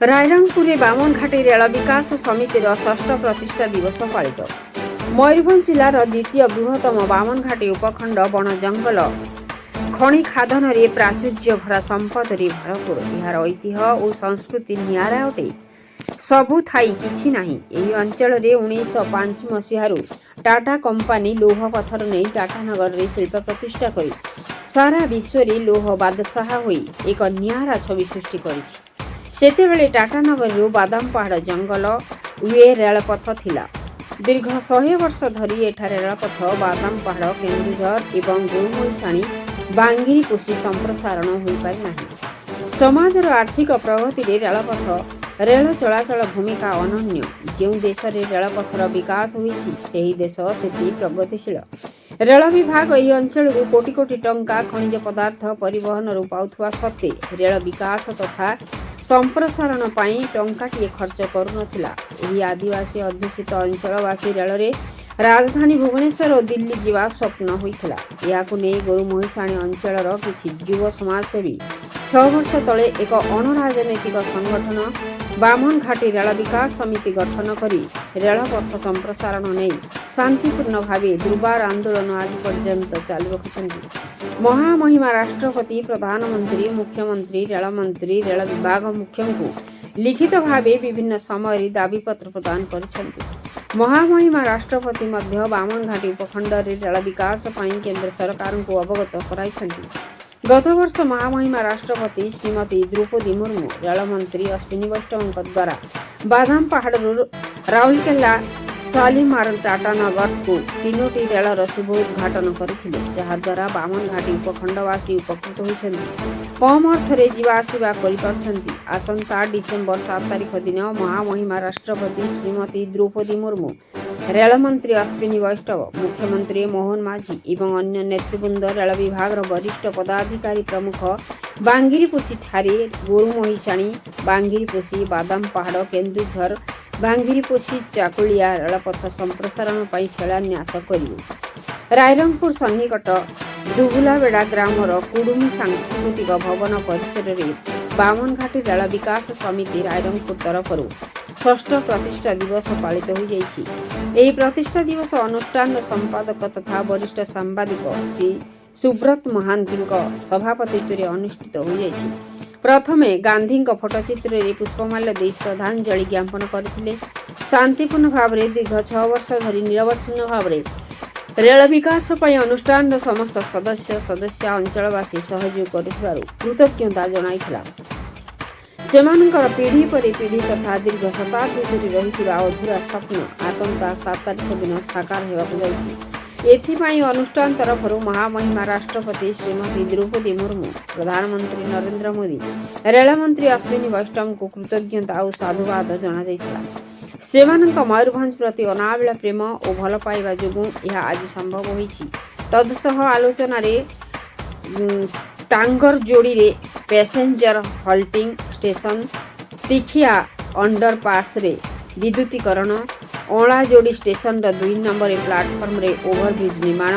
Rairangpur बामनघाटी rail विकास समितिर षष्ठ प्रतिष्ठा दिवस पालित। मयूरभंज जिलार द्वितीय बृहत्तम बामनघाटी उपखंड वन जंगल खनि खादन रे प्राचुर्य भरा संपद रे भरपूर। यार ऐतिह्य और संस्कृति नियारा अटे। सबु थाई किछि नाही। एही अंचल रे 1905 मसीहारू टाटा कंपानी लौह पत्थर नहीं टाटानगर रे शिल्प प्रतिष्ठा करी सारा विश्व रे लौह बादशाह होई एक नियारा छवि सृष्टि करिछि। सेतेबेले टाटानगर बादाम पहाड़ जंगल वे रेलपथ थिला। दीर्घ 100 वर्ष धरी एठारे रेलपथ बादाम पहाड़ केन्दुझर एवं गुरुमूषाणी बांगिरीपोषी संप्रसारण हो पारि नाही। समाजर आर्थिक प्रगति रे रेलपथ रेल चलाचल भूमिका अनन्य। जो देश रे रेलपथर विकास होईछि सेही देश सेति प्रगतिशील। रेल विभाग यही अंचल कोटी कोटी टंका खनिज पदार्थ परिवहन रु पाउथुवा सत्ते रेल विकास तथा संप्रसारण पाई टंकाटिए खर्च करुनथिला। एही आदिवासी अध्युषित अंचलवासी रेल रे राजधानी भुवनेश्वर और दिल्ली जीवा स्वप्न होइथिला। याकु नै गुरुमूषाणी अंचलर किछि युव समाजसेवी 6 वर्ष तले एक अणराजनैतिक संगठन बामनघाटी रेल विकास समिति गठन करी रेलपथ संप्रसारण नहीं शांतिपूर्ण भावे दुर्बार आंदोलन आज पर्यंत चालू रखिछन्ति। महामहिमा राष्ट्रपति प्रधानमंत्री मुख्यमंत्री रेल मंत्री रेल विभाग मुख्य को लिखित भावे विभिन्न समय दाबीपत्र प्रदान करिछन्ति। महामहिमा राष्ट्रपति मध्य बामनघाटी उपखंड रे रेल विकास पाई केंद्र सरकार को अवगत कराइछन्ति। गत वर्ष महामहिमा राष्ट्रपति श्रीमती द्रौपदी मुर्मू रेल मंत्री अश्विनी वैष्णव द्वारा बादाम पहाड़ राउरकेला शालीमार टाटानगर को 3टी रेलर शुभ उद्घाटन करथिले, जहा द्वारा बामनघाटी उपखंडवासी उपकृत होइछन्ति। कम अर्थरे जीवा आसिबा करि पारछन्ति। आसंता डिसेम्बर 7 तारिख दिन महामहिमा राष्ट्रपति श्रीमती द्रौपदी मुर्मू रेल मंत्री अश्विनी वैष्णव मुख्यमंत्री मोहन माझी एवं अन्य नेतृवृंद रेल विभाग वरिष्ठ पदाधिकारी प्रमुख बांगिरीपोषी ठारे गुरुमूषाणी बांगिरीपोषी बादाम पहाड़ केन्दुझर बांगिरीपोषी चाकुलिया रेलपथ संप्रसारण पर शिलान्यास करिवे। रायरंगपुर सन्निकट दुबुलाबेड़ा ग्रामर कुडुमी सांस्कृतिक भवन परिसर रे बामनघाटी रेल विकास समिति रायरंगपुर तरफରୁ षष्ठ प्रतिष्ठा दिवस पालित हो जाइछि। एही प्रतिष्ठा दिवस अनुष्ठान संपादक तथा वरिष्ठ सांबादिक श्री सुब्रत महांती सभापतित्व अनुष्ठित हो जाइछि। प्रथमे गांधी फोटोचित्र रे पुष्पमाल्य दे श्रद्धांजलि ज्ञापन करथिले। शांतिपूर्ण भाव रे दीर्घ 6 वर्ष धरी निरवच्छिन्न भाव रे रेल विकास पई अनुष्ठान समस्त सदस्य अंचलवासी सहयोग करिथिबारु कृतज्ञता जणाइथिला। सेमानकर पीढ़ी पर पीढ़ी तथा दीर्घ शताब्दी धरी रहिथिबा अधूरा स्वप्न आसंता 7 तारिख दिन साकार हेबाकु जाइछि। एथिपाई अनुष्ठान तरफରୁ महामहिमा राष्ट्रपति श्रीमती द्रौपदी मुर्मू प्रधानमंत्री नरेंद्र मोदी रेल मंत्री अश्विनी वैष्णव को कृतज्ञता और साधुवाद जणा जाइथिला। सेमानक मयूरभंज प्रति अनाबिल प्रेम और भल पाइबा जोगु यह आज संभव होइछि। तदसह आलोचना रे टांगर जोड़ी रे पैसेंजर हल्टिंग स्टेशन तिखिया अंडरपास रे विद्युतीकरण ओला जोड़ी स्टेशन 2 नंबर प्लाटफॉर्म रे ओवरब्रिज निर्माण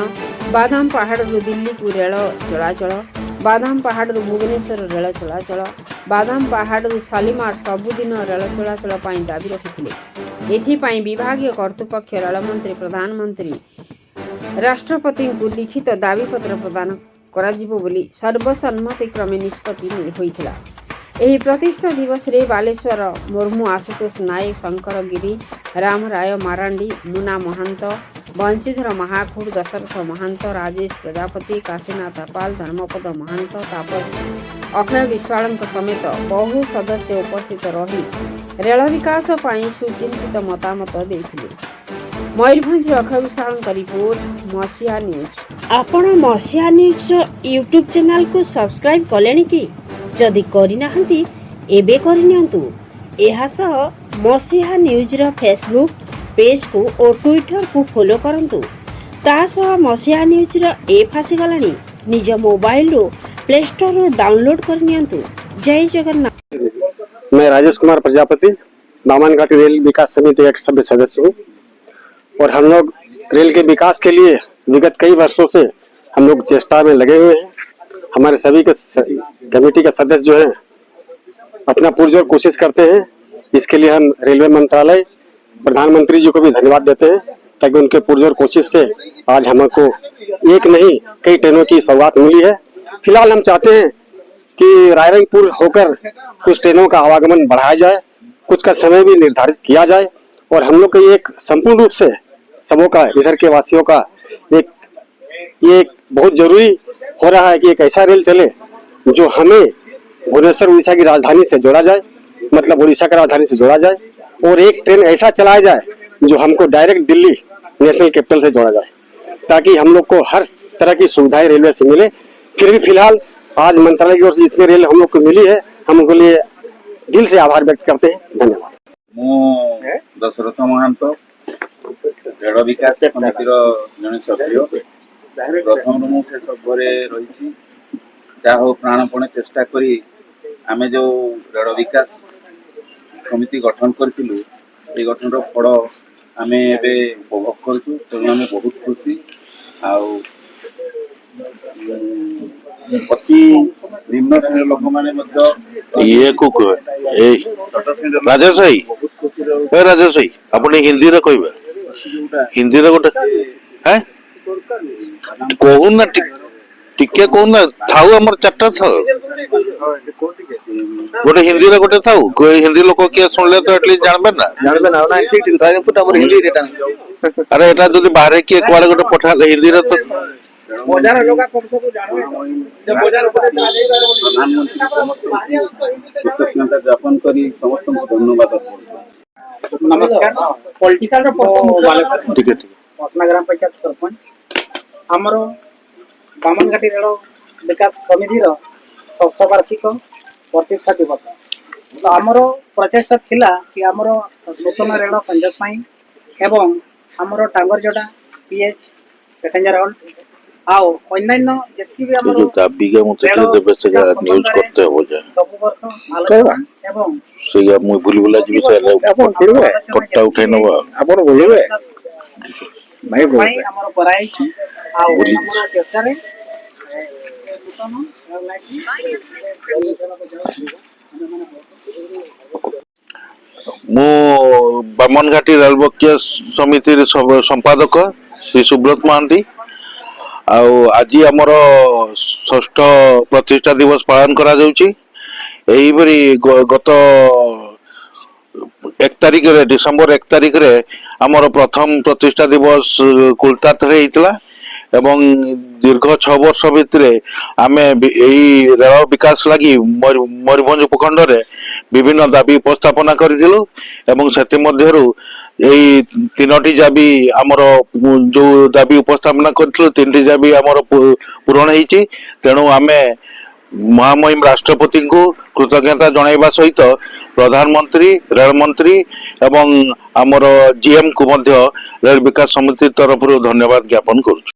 बादाम पहाड़ रु दिल्ली को रेल चलाचल बादाम पहाड़ रु भुवनेश्वर रेल चलाचल बादाम पहाड़ रु शालीमार सबुदिन रेल चलाचल पाई दाबी रखिथिले। एथिपाई विभागीय कर्तृपक्ष रेल मंत्री प्रधानमंत्री राष्ट्रपति को लिखित दाबीपत्र प्रदान कराजिबो बोली सर्वसम्मति क्रमे निष्पत्ति होइथिला। एही प्रतिष्ठा दिवस रे बालेश्वर मुर्मू आशुतोष नायक शंकर गिरी राम राय मारांडी मुना महंत बंशीधर महाखुड़ दशरथ महंत राजेश प्रजापति काशीनाथ पाल धर्मपद महंत तापस अक्षय विश्वाल समेत बहु सदस्य उपस्थित रही रेल विकास पाई सुचिंतित मतामत देथिले। मयूरभंज अक्षय विश्वाल रिपोर्ट मसीहा न्यूज। आपण मसीहा न्यूज यूट्यूब चैनल को सब्सक्राइब कलेनी कि जदि करिनाहंती एबे करिनियंतु। एहा सह मसीहा न्यूज रो फेसबुक पेज को और ट्विटर को फॉलो करंतु। ता सह मसीहा न्यूज रो ऐप आसी गलानी निज मोबाइल रो प्ले स्टोर रो डाउनलोड करनियंतु। जय जगन्नाथ। मैं राजेश कुमार प्रजापति बामनघाटी रेल विकास समिति एक सभ्य सदस्य हूँ और हम लोग रेल के विकास के लिए विगत कई वर्षों से हम लोग चेष्टा में लगे हुए हैं। हमारे सभी के कमेटी के सदस्य जो हैं अपना पुरजोर कोशिश करते हैं। इसके लिए हम रेलवे मंत्रालय, प्रधानमंत्री जी को भी धन्यवाद देते हैं, ताकि उनके पुरजोर कोशिश से आज हमको एक नहीं कई ट्रेनों की सौगात मिली है। फिलहाल हम चाहते हैं कि रायरंगपुर होकर कुछ ट्रेनों का आवागमन बढ़ाया जाए, कुछ का समय भी निर्धारित किया जाए, और हम लोग को एक संपूर्ण रूप से सबों का, इधर के वासियों का ये बहुत जरूरी हो रहा है कि एक ऐसा रेल चले जो हमें भुवनेश्वर उड़ीसा की राजधानी से जोड़ा जाए, मतलब उड़ीसा की राजधानी से जोड़ा जाए, और एक ट्रेन ऐसा चलाया जाए जो हमको डायरेक्ट दिल्ली नेशनल कैपिटल से जोड़ा जाए, ताकि हम लोग को हर तरह की सुविधाएं रेलवे से मिले। फिर भी फिलहाल आज मंत्रालय की ओर से जितनी रेल हम लोग को मिली है, हम उनके लिए दिल से आभार व्यक्त करते हैं। धन्यवाद। दशरथ महांत रेल विकास समितिर जड़े सभ्य प्रथम मु से सब रही जहा हो प्राणपणे चेष्टा करी आमे जो रेल विकास समिति गठन करूँ ये गठन फल आमे एबे उपभोग करूँ, तेणु आम बहुत खुशी अति निम्न श्रेणी लोक मैंने ये को राजेश भाई, राजेश भाई अपने हिंदी रे कहबे, हिंदी रे गोटे हैं कहूना टिके कहूना थाउ हमर चारटा था गोटे हिंदी रे गोटे थाउ, कोई हिंदी लोक किए सुनले तो एटलीस्ट जानबे ना ना ठीक ठीक राजपुर हमर हिंदी रे अरे एटा जदी बाहर किए कुआडे गोटे पठा हिंदी रे तो बजार लोग जब बजार प्रधानमंत्री कृतज्ञता ज्ञापन करी समस्त धन्यवाद। नमस्कार। पॉलिटिकल ठीक है पसना ग्राम पंचायत सरपंच आमर बामनघाटी रेल विकास समिति षष्ठ वार्षिक प्रतिष्ठा दिवस। तो आमर प्रचेषा थिला कि आमर नूतन रेल संयोग एवं आमर टांगरजोड़ा पीएच पैसेंजर हॉल्ट आओ अन्यान्य जति भी हमरो दाबी के मते देबे से न्यूज करते हो जाए सब वर्ष आलोचना एवं से या मुई भूली भुला जी से अपन करबे कट्टा उठै नबा अपन बोलबे नहीं बोलबे भाई हमरो कराई छी आओ हमरो चर्चा रे मु बामनघाटी रेल विकास समिति संपादक श्री सुब्रत महांती। आज आमर षष्ठ प्रतिष्ठा दिवस पालन करा जाउची। एही बरी गत 1 तारिख रे डिसेंबर 1 तारिख रे आमर प्रथम प्रतिष्ठा दिवस कोलकाता रे हितला एवं दीर्घ 6 वर्ष भितरे आमे एही रेल विकास लगी मयूरभंज उपखंड रे विभिन्न दाबी उपस्थापना करिथिलु एवं सेति मध्यरु यही 3टी दाबी आमर जो दाबी उपस्थापना करथिलु 3टी दाबी आमर पूरण हेची। तेणु आमे महामहिम राष्ट्रपति को कृतज्ञता जणाइबा सहित प्रधानमंत्री, रेल मंत्री एवं आमर जीएम को मध्य रेल विकास समिति तरफ धन्यवाद ज्ञापन करूछु।